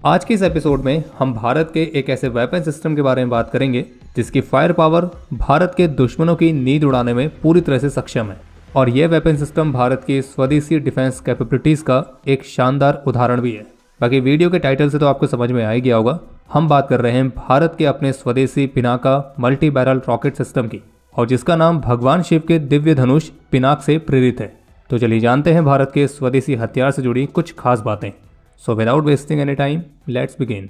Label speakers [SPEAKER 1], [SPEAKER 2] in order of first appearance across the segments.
[SPEAKER 1] आज के इस एपिसोड में हम भारत के एक ऐसे वेपन सिस्टम के बारे में बात करेंगे जिसकी फायर पावर भारत के दुश्मनों की नींद उड़ाने में पूरी तरह से सक्षम है। और यह वेपन सिस्टम भारत की स्वदेशी डिफेंस कैपेबिलिटीज का एक शानदार उदाहरण भी है। बाकी वीडियो के टाइटल से तो आपको समझ में आ ही गया होगा, हम बात कर रहे हैं भारत के अपने स्वदेशी Pinaka multi barrel rocket system की, और जिसका नाम भगवान शिव के दिव्य धनुष पिनाक से प्रेरित है। तो चलिए जानते हैं भारत के स्वदेशी हथियार से जुड़ी कुछ खास बातें। So without wasting any time, let's begin.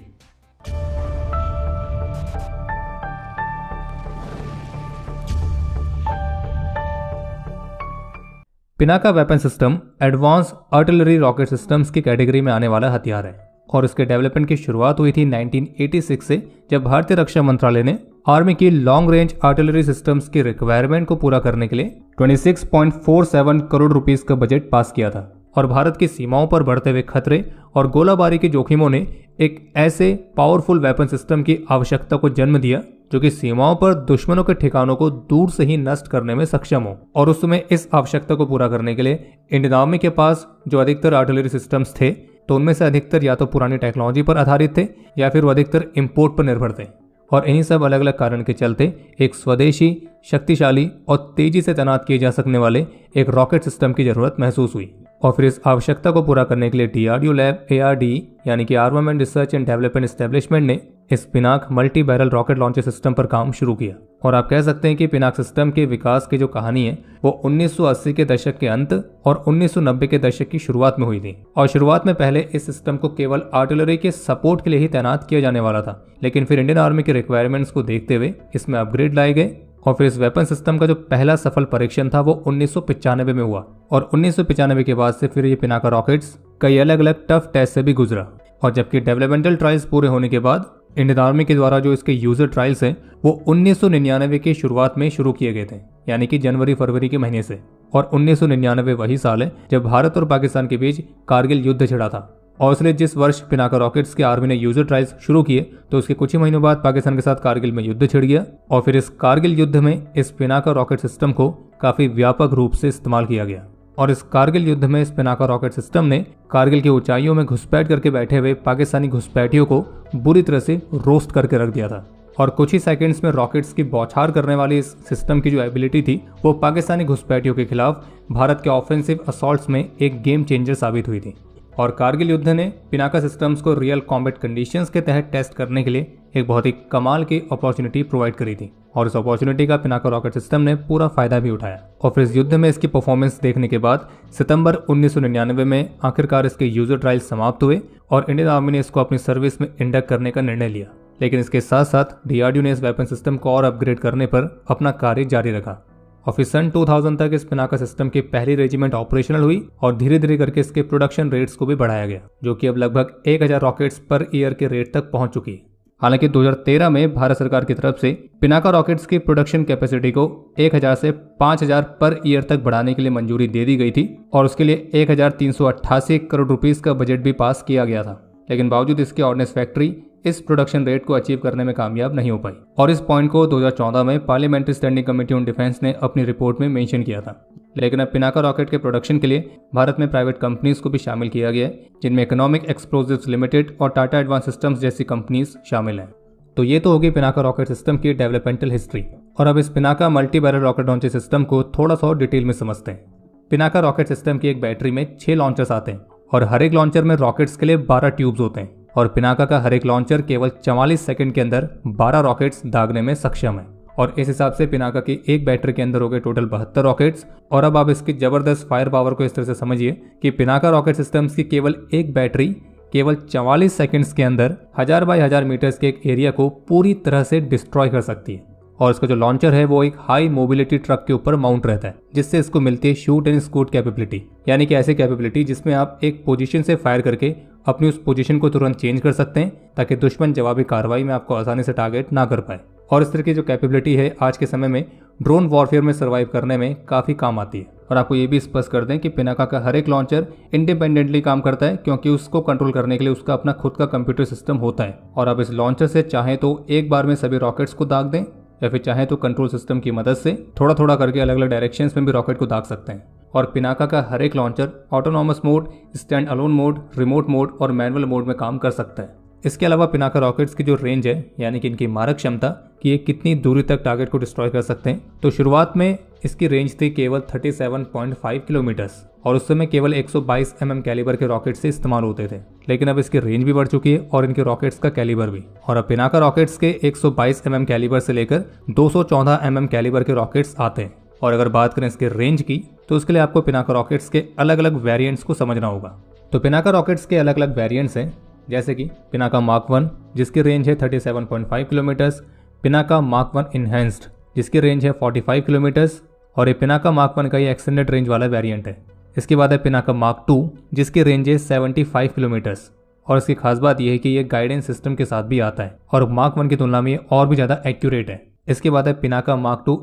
[SPEAKER 1] Pinaka weapon system advance artillery rocket systems की कैटेगरी में आने वाला हथियार है और इसके डेवलपमेंट की शुरुआत हुई थी 1986 से, जब भारतीय रक्षा मंत्रालय ने आर्मी की लॉन्ग रेंज आर्टिलरी सिस्टम्स की रिक्वायरमेंट को पूरा करने के लिए 26.47 करोड़ रुपीस का बजट पास किया था। और भारत की सीमाओं पर बढ़ते हुए खतरे और गोलाबारी के जोखिमों ने एक ऐसे पावरफुल वेपन सिस्टम की आवश्यकता को जन्म दिया जो कि सीमाओं पर दुश्मनों के ठिकानों को दूर से ही नष्ट करने में सक्षम हो। और उस समय इस आवश्यकता को पूरा करने के लिए इंडियन आर्मी के पास जो अधिकतर आर्टिलरी सिस्टम्स थे, तो उनमें से अधिकतर या तो पुरानी टेक्नोलॉजी पर आधारित थे या फिर वो अधिकतर इंपोर्ट पर निर्भर थे। और इन्हीं सब अलग अलग कारण के चलते एक स्वदेशी, शक्तिशाली और तेजी से तैनात किए जा सकने वाले एक रॉकेट सिस्टम की जरूरत महसूस हुई। और फिर इस आवश्यकता को पूरा करने के लिए डीआरडीओ लैब ARD यानी कि armament research and development establishment ने इस Pinaka multi barrel rocket launcher system पर काम शुरू किया। और आप कह सकते हैं कि पिनाक सिस्टम के विकास की जो कहानी है वो 1980 के दशक के अंत और 1990 के दशक की शुरुआत में हुई थी। और शुरुआत में पहले इस सिस्टम को केवल आर्टिलरी के सपोर्ट के लिए ही तैनात किया जाने वाला था, लेकिन फिर इंडियन आर्मी के रिक्वायरमेंट्स को देखते हुए इसमें अपग्रेड लाए गए। और फिर इस वेपन सिस्टम का जो पहला सफल परीक्षण था वो 1995 में हुआ। और 1995 के बाद से फिर ये पिनाका रॉकेट्स कई अलग अलग टफ टेस्ट से भी गुजरा। और जबकि डेवलपमेंटल ट्रायल्स पूरे होने के बाद इंडियन आर्मी के द्वारा जो इसके यूजर ट्रायल्स हैं वो 1999 की शुरुआत में शुरू किए गए थे, यानी कि जनवरी-फरवरी के महीने से। और 1999 वही साल है जब भारत और पाकिस्तान के बीच कारगिल युद्ध छिड़ा था। और इसलिए जिस वर्ष पिनाका रॉकेट्स के आर्मी ने यूजर ट्रायल्स शुरू किए तो उसके कुछ ही महीनों बाद पाकिस्तान के साथ कारगिल में युद्ध छिड़ गया। और फिर इस कारगिल युद्ध में इस पिनाका रॉकेट सिस्टम को काफी व्यापक रूप से इस्तेमाल किया गया। और इस कारगिल युद्ध में इस पिनाका रॉकेट सिस्टम ने कारगिल की ऊंचाइयों में घुसपैठ करके बैठे हुए पाकिस्तानी घुसपैठियों को बुरी तरह से रोस्ट करके रख दिया था। और कुछ ही सेकंड्स में रॉकेट्स की बौछार करने वाली इस सिस्टम की जो एबिलिटी थी वो पाकिस्तानी घुसपैठियों के खिलाफ भारत के ऑफेंसिव असॉल्ट्स में एक गेम चेंजर साबित हुई थी। और कारगिल युद्ध ने पिनाका सिस्टम्स को रियल कॉम्बैट कंडीशंस के तहत टेस्ट करने के लिए एक बहुत ही कमाल की अपॉर्चुनिटी प्रोवाइड करी थी। और इस अपॉर्चुनिटी का पिनाका रॉकेट सिस्टम ने पूरा फायदा भी उठाया। और फिर इस युद्ध में इसकी परफॉर्मेंस देखने के बाद सितंबर 1999 में आखिरकार इसके यूजर ट्रायल समाप्त हुए और इंडियन आर्मी ने इसको अपनी सर्विस में इंडक्ट करने का निर्णय लिया। लेकिन इसके साथ साथ डीआरडीओ ने इस वेपन सिस्टम को और अपग्रेड करने पर अपना कार्य जारी रखा। और फिर सन 2000 तक इस पिनाका सिस्टम की पहली रेजिमेंट ऑपरेशनल हुई और धीरे धीरे करके इसके प्रोडक्शन रेट्स को भी बढ़ाया गया, जो कि अब लगभग 1000 रॉकेट्स पर ईयर के रेट तक पहुंच चुकी है। हालांकि 2013 में भारत सरकार की तरफ से पिनाका रॉकेट्स की प्रोडक्शन कैपेसिटी को 1000 से 5000 पर ईयर तक बढ़ाने के लिए मंजूरी दे दी गई थी और उसके लिए 1388 करोड़ रुपीस का बजट भी पास किया गया था। लेकिन बावजूद इसके ऑर्डिनेंस फैक्ट्री इस प्रोडक्शन रेट को अचीव करने में कामयाब नहीं हो पाई। और इस पॉइंट को 2014 में parliamentary standing committee on defence ने अपनी रिपोर्ट में मेंशन किया था। लेकिन अब पिनाका रॉकेट के प्रोडक्शन के लिए भारत में प्राइवेट कंपनीज को भी शामिल किया गया है, जिनमें इकोनॉमिक एक्सप्लोजिव्स लिमिटेड और टाटा एडवांस सिस्टम्स जैसी कंपनीज शामिल हैं। तो ये तो होगी पिनाका रॉकेट सिस्टम की डेवलपमेंटल हिस्ट्री। और अब इस Pinaka multi barrel rocket launcher system को थोड़ा सा डिटेल में समझते हैं। पिनाका रॉकेट सिस्टम की एक बैटरी में 6 लॉन्चर्स आते हैं और हर एक लॉन्चर में रॉकेट्स के लिए 12 ट्यूब्स होते हैं। और पिनाका का हर एक लॉन्चर केवल 44 सेकंड के अंदर 12 रॉकेट्स दागने में सक्षम है। और इस हिसाब से पिनाका की एक बैटरी के अंदर हो गए टोटल 72 रॉकेट्स। और अब आप इसकी जबरदस्त फायर पावर को इस तरह से समझिए कि पिनाका रॉकेट सिस्टम्स की केवल एक बैटरी केवल 44 सेकंड्स के अंदर 1000 बाय 1000 मीटर्स के एक एरिया को पूरी तरह से डिस्ट्रॉय कर सकती है। और इसका जो लॉन्चर है वो एक हाई मोबिलिटी ट्रक के ऊपर माउंट रहता है, जिससे इसको मिलती है शूट एंड स्कूट कैपेबिलिटी, यानी कि ऐसी कैपेबिलिटी जिसमें आप एक पोजीशन से फायर करके अपनी उस पोजीशन को तुरंत चेंज कर सकते हैं ताकि दुश्मन जवाबी कार्रवाई में आपको आसानी से टारगेट ना कर पाए। और इस तरह की जो कैपेबिलिटी है आज के समय में ड्रोन वॉरफेयर में सर्वाइव करने में काफी काम आती है। और आपको ये भी स्पष्ट कर दें कि पिनाका का हर एक लॉन्चर इंडिपेंडेंटली काम करता है, क्योंकि उसको कंट्रोल करने के लिए उसका अपना खुद का कंप्यूटर सिस्टम होता है। और आप इस लॉन्चर से चाहे तो एक बार में सभी रॉकेट्स को दाग दें या फिर चाहे तो कंट्रोल सिस्टम की मदद से थोड़ा थोड़ा करके अलग अलग डायरेक्शंस में भी रॉकेट को दाग सकते हैं। और पिनाका का हर एक launcher autonomous mode, stand alone mode, remote mode और मैनुअल मोड में काम कर सकता है। इसके अलावा पिनाका रॉकेट्स की जो रेंज है, यानी कि इनकी मारक क्षमता कि ये कितनी दूरी तक टारगेट को डिस्ट्रॉय कर सकते हैं, तो शुरुआत में इसकी रेंज थी केवल 37.5 किलोमीटर्स और उस समय केवल 122 कैलिबर के रॉकेट से इस्तेमाल होते थे। लेकिन अब इसकी रेंज भी बढ़ चुकी है और इनके रॉकेट्स का कैलिबर भी। और अब पिनाका रॉकेट्स के 122 कैलिबर से लेकर 214 कैलिबर के रॉकेट्स आते हैं। और अगर बात करें इसके रेंज की, तो उसके लिए आपको पिनाका रॉकेट्स के अलग अलग वेरिएंट्स को समझना होगा। तो पिनाका रॉकेट्स के अलग अलग वेरिएंट्स हैं, जैसे कि पिनाका मार्क 1 जिसकी रेंज है 37.5 किलोमीटर्स, पिनाका मार्क 1 इनहैंस्ड जिसकी रेंज है 45 किलोमीटर्स और ये पिनाका मार्क 1 का ही एक्सटेंडेड रेंज वाला वेरिएंट है। इसके बाद है पिनाका मार्क 2 जिसकी रेंज है 75 किलोमीटर्स और इसकी खास बात यह है कि ये गाइडेंस सिस्टम के साथ भी आता है और मार्क 1 की तुलना में और भी ज़्यादा एक्यूरेट है। इसके बाद है पिनाका मार्क 2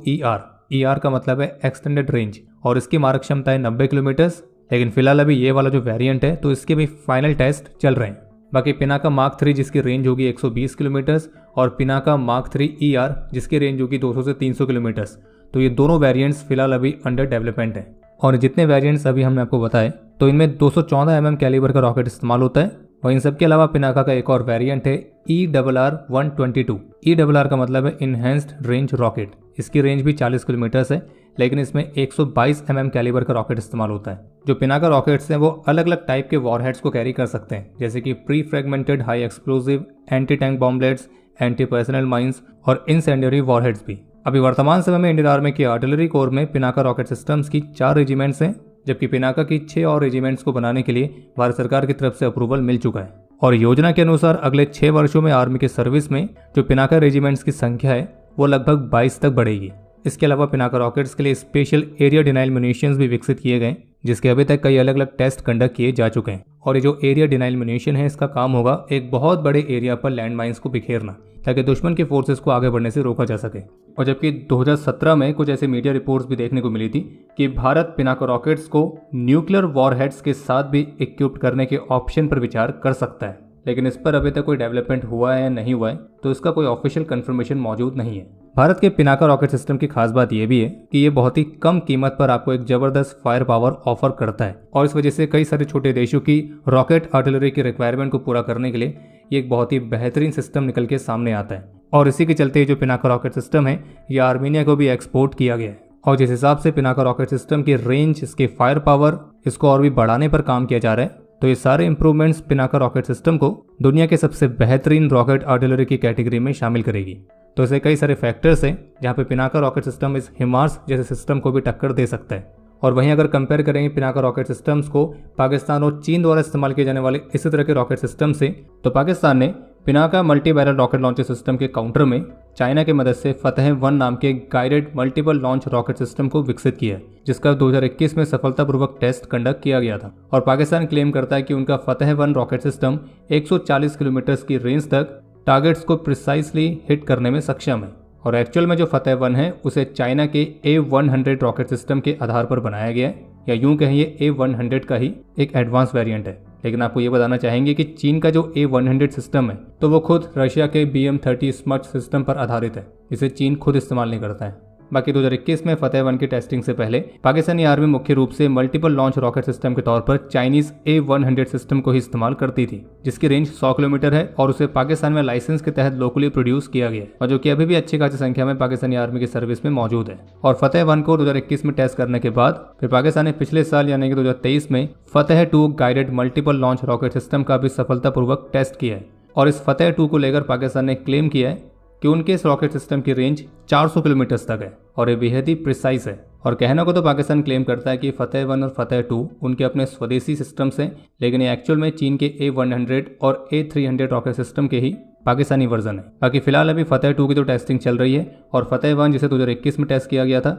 [SPEAKER 1] ER का मतलब है एक्सटेंडेड रेंज और इसकी मारक क्षमता है 90 किलोमीटर्स। लेकिन फिलहाल अभी ये वाला जो वेरिएंट है तो इसके भी फाइनल टेस्ट चल रहे हैं। बाकी पिनाका मार्क 3 जिसकी रेंज होगी 120 किलोमीटर्स और पिनाका मार्क 3 ER जिसकी रेंज होगी 200 से 300 किलोमीटर्स। तो ये दोनों वेरिएंट्स फिलहाल अभी अंडर डेवलपमेंट हैं। और जितने वेरिएंट्स अभी हमने आपको बताए तो इनमें 214 कैलिबर का रॉकेट इस्तेमाल होता है। और इन सब के अलावा पिनाका का एक और वेरिएंट है ERR-122। ERR का मतलब है इनहेंस्ड रेंज रॉकेट। इसकी रेंज भी 40 किलोमीटर्स है, लेकिन इसमें 122 कैलिबर का रॉकेट इस्तेमाल होता है। जो पिनाका रॉकेट्स हैं वो अलग अलग टाइप के वॉरहेड्स को कैरी कर सकते हैं, जैसे कि pre fragmented high explosive, anti tank bomblets, anti personal mines और इंसेंडियरी वॉरहेड्स भी। अभी वर्तमान समय में इंडियन आर्मी की आर्टिलरी कोर में पिनाका रॉकेट सिस्टम्स की 4 रेजिमेंट्स हैं, जबकि पिनाका की 6 और रेजिमेंट्स को बनाने के लिए भारत सरकार की तरफ से अप्रूवल मिल चुका है। और योजना के अनुसार अगले 6 वर्षों में आर्मी के सर्विस में जो पिनाका रेजिमेंट्स की संख्या है वो लगभग 22 तक बढ़ेगी। इसके अलावा पिनाका रॉकेट्स के लिए स्पेशल एरिया डिनाइल म्यूनिशंस भी विकसित किए गए, जिसके अभी तक कई अलग अलग टेस्ट कंडक्ट किए जा चुके हैं। और ये जो एरिया डिनाइल म्यूनिशन है इसका काम होगा एक बहुत बड़े एरिया पर लैंड माइंस को बिखेरना, ताकि दुश्मन के फोर्सेस को आगे बढ़ने से रोका जा सके। और जबकि 2017 में कुछ ऐसे मीडिया रिपोर्ट्स भी देखने को मिली थी कि भारत पिनाका रॉकेट्स को न्यूक्लियर वॉरहेड्स के साथ भी इक्विप्ड करने के ऑप्शन पर विचार कर सकता है, लेकिन इस पर अभी तक कोई डेवलपमेंट हुआ है या नहीं हुआ है तो इसका कोई ऑफिशियल कंफर्मेशन मौजूद नहीं है। भारत के पिनाका रॉकेट सिस्टम की खास बात यह भी है कि ये बहुत ही कम कीमत पर आपको एक जबरदस्त फायर पावर ऑफर करता है और इस वजह से कई सारे छोटे देशों की रॉकेट आर्टिलरी की रिक्वायरमेंट को पूरा करने के लिए ये एक बहुत ही बेहतरीन सिस्टम निकल के सामने आता है। और इसी के चलते जो पिनाका रॉकेट सिस्टम है ये आर्मीनिया को भी एक्सपोर्ट किया गया है। और जिस हिसाब से पिनाका रॉकेट सिस्टम की रेंज, इसके फायर पावर, इसको और भी बढ़ाने पर काम किया जा रहा है, तो ये सारे इंप्रूवमेंट्स पिनाका रॉकेट सिस्टम को दुनिया के सबसे बेहतरीन रॉकेट आर्टिलरी की कैटेगरी में शामिल करेगी। तो ऐसे कई सारे फैक्टर्स हैं जहाँ पे पिनाका रॉकेट सिस्टम इस हिमार्स जैसे सिस्टम को भी टक्कर दे सकता है। और वहीं अगर कंपेयर करेंगे पिनाका रॉकेट सिस्टम्स को पाकिस्तान और चीन द्वारा इस्तेमाल किए जाने वाले इसी तरह के रॉकेट सिस्टम से, तो पाकिस्तान ने Pinaka multi barrel rocket launcher system के काउंटर में चाइना की मदद से फतेह-1 नाम के guided multiple launch rocket system को विकसित किया है, जिसका 2021 में सफलतापूर्वक टेस्ट कंडक्ट किया गया था। और पाकिस्तान क्लेम करता है कि उनका फतेह-1 रॉकेट सिस्टम 140 किलोमीटर की रेंज तक टारगेट्स को प्रिसाइसली हिट करने में सक्षम है। और एक्चुअल में जो फतेह-1 है उसे चाइना के A100 रॉकेट सिस्टम के आधार पर बनाया गया है, या यूं कहें ये A100 का ही एक एडवांस वेरिएंट है। लेकिन आपको ये बताना चाहेंगे कि चीन का जो A100 सिस्टम है तो वो खुद रशिया के BM-30 स्मर्ट सिस्टम पर आधारित है, इसे चीन खुद इस्तेमाल नहीं करता है। बाकी 2021 में फतेह-1 की टेस्टिंग से पहले पाकिस्तानी आर्मी मुख्य रूप से मल्टीपल लॉन्च रॉकेट सिस्टम के तौर पर चाइनीज A100 सिस्टम को ही इस्तेमाल करती थी, जिसकी रेंज 100 किलोमीटर है और उसे पाकिस्तान में लाइसेंस के तहत लोकली प्रोड्यूस किया गया है, और जो कि अभी भी अच्छी खासी संख्या में पाकिस्तानी आर्मी की सर्विस में मौजूद है। और फतेह-1 को 2021 में टेस्ट करने के बाद फिर पाकिस्तान ने पिछले साल यानी कि 2023 में Fateh two guided multiple launch rocket system का भी सफलतापूर्वक टेस्ट किया है। और इस फतेह-2 को लेकर पाकिस्तान ने क्लेम किया है कि उनके इस रॉकेट सिस्टम की रेंज 400 किलोमीटर तक है और ये बेहद ही प्रिसाइज है। और कहने को तो पाकिस्तान क्लेम करता है कि फतेह-1 और फतेह-2 उनके अपने स्वदेशी सिस्टम्स हैं, लेकिन ये एक्चुअल में चीन के A100 और A300 रॉकेट सिस्टम के ही पाकिस्तानी वर्जन है। बाकी फिलहाल अभी फतेह-2 की तो टेस्टिंग चल रही है और फतेह-1 जिसे 2021 में टेस्ट किया गया था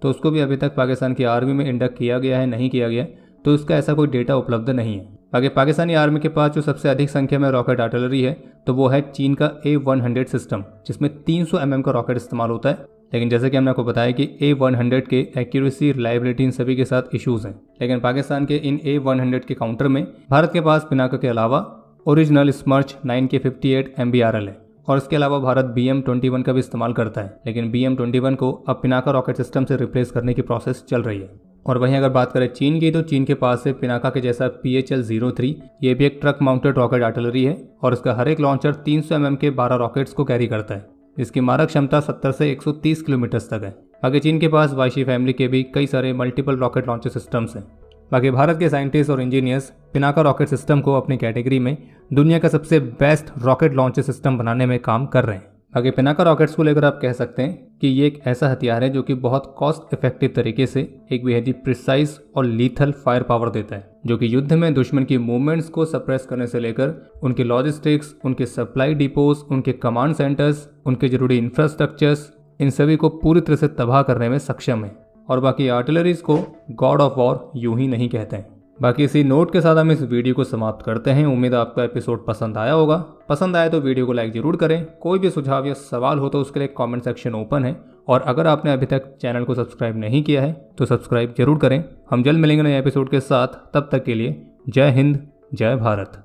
[SPEAKER 1] तो उसको भी अभी तक पाकिस्तान की आर्मी में इंडक्ट किया गया है नहीं किया गया, तो उसका ऐसा कोई डेटा उपलब्ध नहीं है। बाकी पाकिस्तानी आर्मी के पास जो सबसे अधिक संख्या में रॉकेट आर्टिलरी है तो वो है चीन का A100 सिस्टम, जिसमें 300 mm का रॉकेट इस्तेमाल होता है। लेकिन जैसे कि हमने आपको बताया कि A100 के एक्यूरेसी, रिलायबिलिटी इन सभी के साथ इश्यूज हैं, लेकिन पाकिस्तान के इन A100 के काउंटर में भारत के पास पिनाका के अलावा ओरिजिनल स्मर्च 9K58 MBRL है। और इसके अलावा भारत BM-21 का भी इस्तेमाल करता है, लेकिन BM-21 को अब पिनाका रॉकेट सिस्टम से रिप्लेस करने की प्रोसेस चल रही है। और वहीं अगर बात करें चीन की, तो चीन के पास है पिनाका के जैसा PHL-03। ये भी एक ट्रक माउंटेड रॉकेट आर्टिलरी है और इसका हर एक लॉन्चर 300 mm के 12 रॉकेट्स को कैरी करता है। इसकी मारक क्षमता 70 से 130 किलोमीटर तक है। बाकी चीन के पास वाईशी फैमिली के भी कई सारे मल्टीपल रॉकेट लॉन्चर सिस्टम्स हैं। बाकी भारत के साइंटिस्ट और इंजीनियर्स पिनाका रॉकेट सिस्टम को अपनी कैटेगरी में दुनिया का सबसे बेस्ट रॉकेट लॉन्चर सिस्टम बनाने में काम कर रहे हैं। बाकी पिनाका रॉकेट्स को लेकर आप कह सकते हैं कि ये एक ऐसा हथियार है जो कि बहुत कॉस्ट इफेक्टिव तरीके से एक बेहद ही प्रिसाइज और लीथल फायर पावर देता है, जो कि युद्ध में दुश्मन की मूवमेंट्स को सप्रेस करने से लेकर उनके लॉजिस्टिक्स, उनके सप्लाई डिपोज, उनके कमांड सेंटर्स, उनके जरूरी इंफ्रास्ट्रक्चर्स, इन सभी को पूरी तरह से तबाह करने में सक्षम है। और बाकी आर्टिलरीज को गॉड ऑफ वॉर यूं ही नहीं कहते हैं। बाकी इसी नोट के साथ हम इस वीडियो को समाप्त करते हैं। उम्मीद है आपको एपिसोड पसंद आया होगा। पसंद आए तो वीडियो को लाइक जरूर करें। कोई भी सुझाव या सवाल हो तो उसके लिए कमेंट सेक्शन ओपन है। और अगर आपने अभी तक चैनल को सब्सक्राइब नहीं किया है तो सब्सक्राइब जरूर करें। हम जल्द मिलेंगे नए एपिसोड के साथ। तब तक के लिए जय हिंद, जय भारत।